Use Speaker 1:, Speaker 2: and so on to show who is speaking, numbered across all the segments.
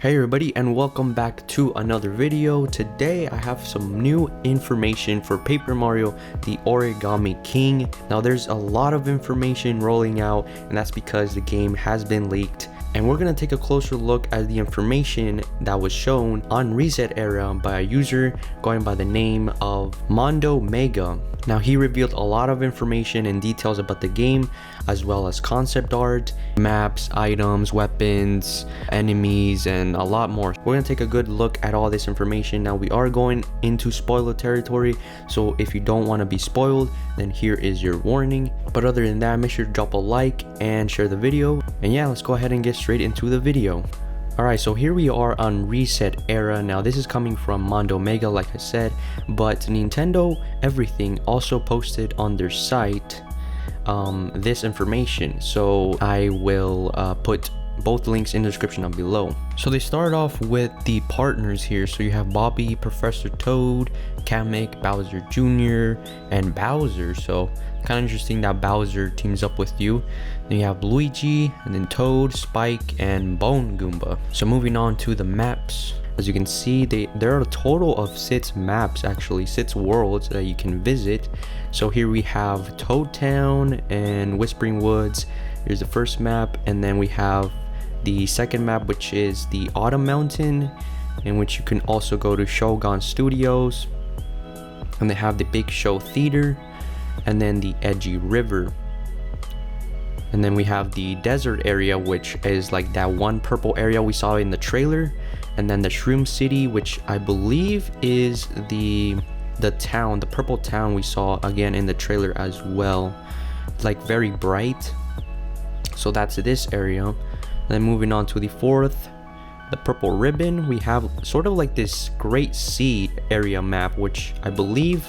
Speaker 1: Hey everybody, and welcome back to another video. Today I have some new information for Paper Mario the Origami King. Now there's a lot of information rolling out, and that's because the game has been leaked. And we're going to take a closer look at the information that was shown on ResetEra by a user going by the name of Mondo Mega. Now he revealed a lot of information and details about the game, as well as concept art, maps, items, weapons, enemies, and a lot more. We're going to take a good look at all this information. Now we are going into spoiler territory, so if you don't want to be spoiled, then here is your warning. But other than that, make sure to drop a like and share the video. And yeah, let's go ahead and get straight into the video. Alright, so here we are on ResetEra. Now this is coming from Mondo Mega, like I said, but Nintendo Everything also posted on their site this information. So I will put both links in the description down below. So they start off with the partners here. So you have Bobby, Professor Toad, Kamek, Bowser Jr., and Bowser. So kind of interesting that Bowser teams up with you. Then you have Luigi, and then Toad, Spike, and Bone Goomba. So moving on to the maps. As you can see, there are a total of 6 maps, actually 6 worlds that you can visit. So here we have Toad Town and Whispering Woods. Here's the first map, and then we have the second map, which is the Autumn Mountain, in which you can also go to Shogun Studios. And they have the Big Show Theater, and then the Edgy River. And then we have the desert area, which is like that one purple area we saw in the trailer. And then the Shroom City, which I believe is the town, the purple town we saw again in the trailer as well. Like very bright. So that's this area. Then moving on to the fourth, the Purple Ribbon, we have sort of like this Great Sea area map, which I believe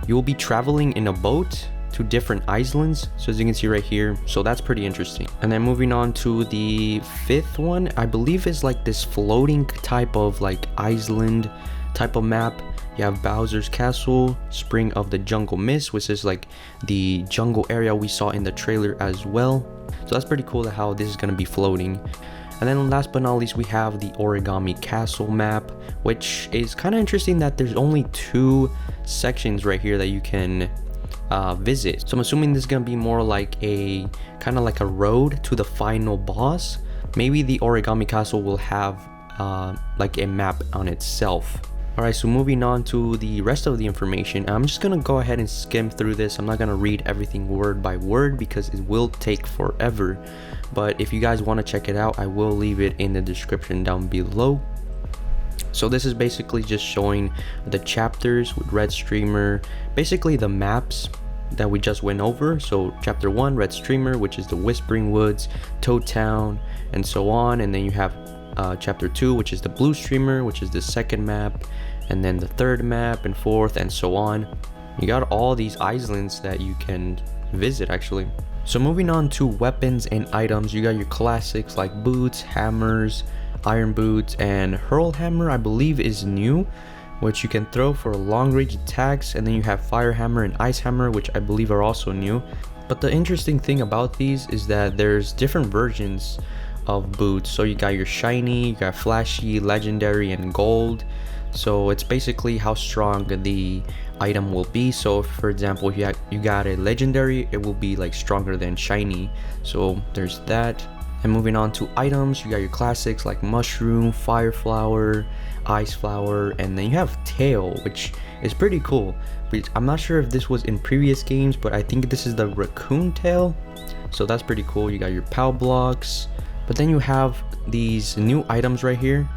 Speaker 1: you will be traveling in a boat to different islands. So as you can see right here, so that's pretty interesting. And then moving on to the fifth one, I believe is like this floating type of like island type of map. You have Bowser's Castle, Spring of the Jungle Mist, which is like the jungle area we saw in the trailer as well. So that's pretty cool how this is going to be floating. And then last but not least, we have the Origami Castle map, which is kind of interesting that there's only 2 sections right here that you can visit. So I'm assuming this is going to be more like a kind of like a road to the final boss. Maybe the Origami Castle will have like a map on itself. Alright, so moving on to the rest of the information, I'm just going to go ahead and skim through this. I'm not going to read everything word by word because it will take forever. But if you guys want to check it out, I will leave it in the description down below. So this is basically just showing the chapters with Red Streamer, basically the maps that we just went over. So chapter 1, Red Streamer, which is the Whispering Woods, Toad Town, and so on. And then you have chapter 2, which is the Blue Streamer, which is the second map, and then the third map, and fourth, and so on. You got all these islands that you can visit actually. So moving on to weapons and items, you got your classics like boots, hammers, iron boots, and hurl hammer I believe is new, which you can throw for long range attacks. And then you have fire hammer and ice hammer, which I believe are also new. But the interesting thing about these is that there's different versions of boots. So you got your shiny, you got flashy, legendary, and gold. So it's basically how strong the item will be. So for example, if you got a legendary, it will be like stronger than shiny. So there's that. And moving on to items, you got your classics like mushroom, fire flower, ice flower, and then you have tail, which is pretty cool. But I'm not sure if this was in previous games, but I think this is the raccoon tail. So that's pretty cool. You got your POW blocks. But then you have these new items right here.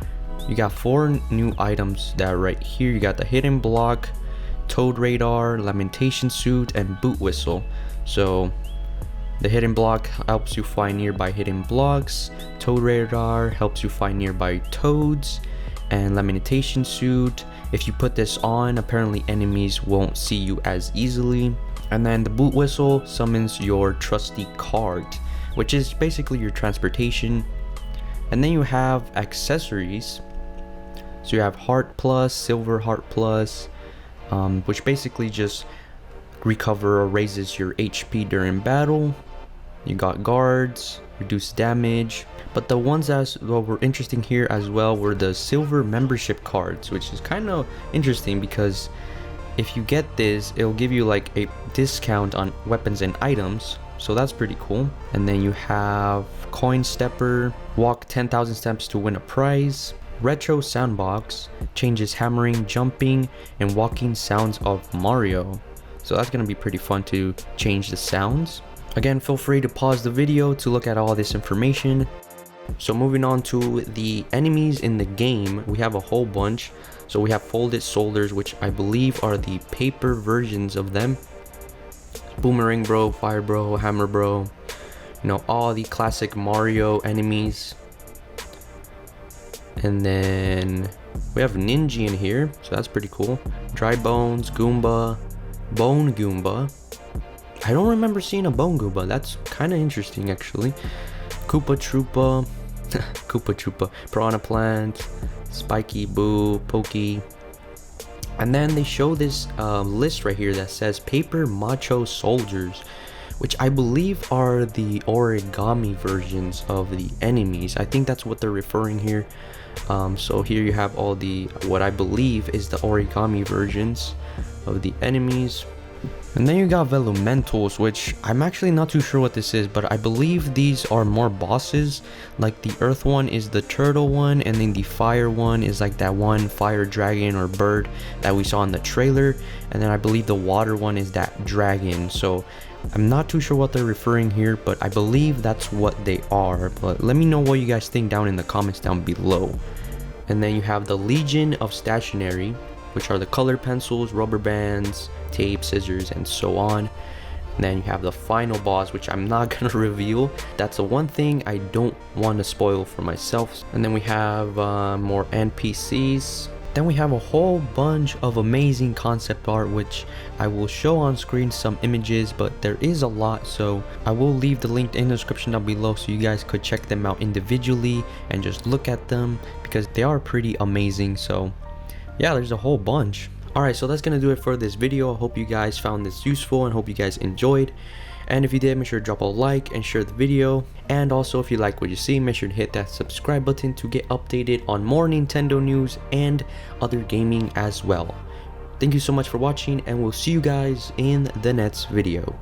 Speaker 1: You got 4 new items that are right here. You got the hidden block, Toad Radar, Lamentation Suit, and Boot Whistle. So the hidden block helps you find nearby hidden blocks. Toad Radar helps you find nearby toads. And Lamentation Suit, if you put this on, apparently enemies won't see you as easily. And then the Boot Whistle summons your trusty cart, which is basically your transportation. And then you have accessories. So you have Heart Plus, Silver Heart Plus, which basically just recover or raises your HP during battle. You got guards, reduce damage, But the ones that were interesting here as well were the silver membership cards, which is kind of interesting because if you get this, it'll give you like a discount on weapons and items. So that's pretty cool. And then you have Coin Stepper, walk 10,000 steps to win a prize. Retro Soundbox changes hammering, jumping, and walking sounds of Mario. So that's gonna be pretty fun to change the sounds. Again, feel free to pause the video to look at all this information. So moving on to the enemies in the game, we have a whole bunch. So we have folded soldiers, which I believe are the paper versions of them. Boomerang Bro, Fire Bro, Hammer Bro, you know, all the classic Mario enemies. And then we have Ninja in here, so that's pretty cool. Dry Bones, Goomba, Bone Goomba. I don't remember seeing a Bone Goomba. That's kind of interesting actually. Koopa Troopa, Koopa Troopa, Piranha Plant, Spiky, Boo, Pokey. And then they show this list right here that says Paper Macho Soldiers, which I believe are the origami versions of the enemies. I think that's what they're referring here. So here you have all the, what I believe is the origami versions of the enemies. And then you got Velumentals, which I'm actually not too sure what this is, but I believe these are more bosses. Like the earth one is the turtle one, and then the fire one is like that one fire dragon or bird that we saw in the trailer, and then I believe the water one is that dragon. So I'm not too sure what they're referring here, but I believe that's what they are. But let me know what you guys think down in the comments down below. And then you have the Legion of Stationery, which are the colored pencils, rubber bands, tape, scissors, and so on. And then you have the final boss, which I'm not gonna reveal. That's the one thing I don't want to spoil for myself. And then we have more NPCs. Then we have a whole bunch of amazing concept art, which I will show on screen some images, but there is a lot, so I will leave the link in the description down below so you guys could check them out individually and just look at them because they are pretty amazing. So yeah, there's a whole bunch. Alright, so that's gonna do it for this video. I hope you guys found this useful and hope you guys enjoyed. And if you did, make sure to drop a like and share the video. And also, if you like what you see, make sure to hit that subscribe button to get updated on more Nintendo news and other gaming as well. Thank you so much for watching, and we'll see you guys in the next video.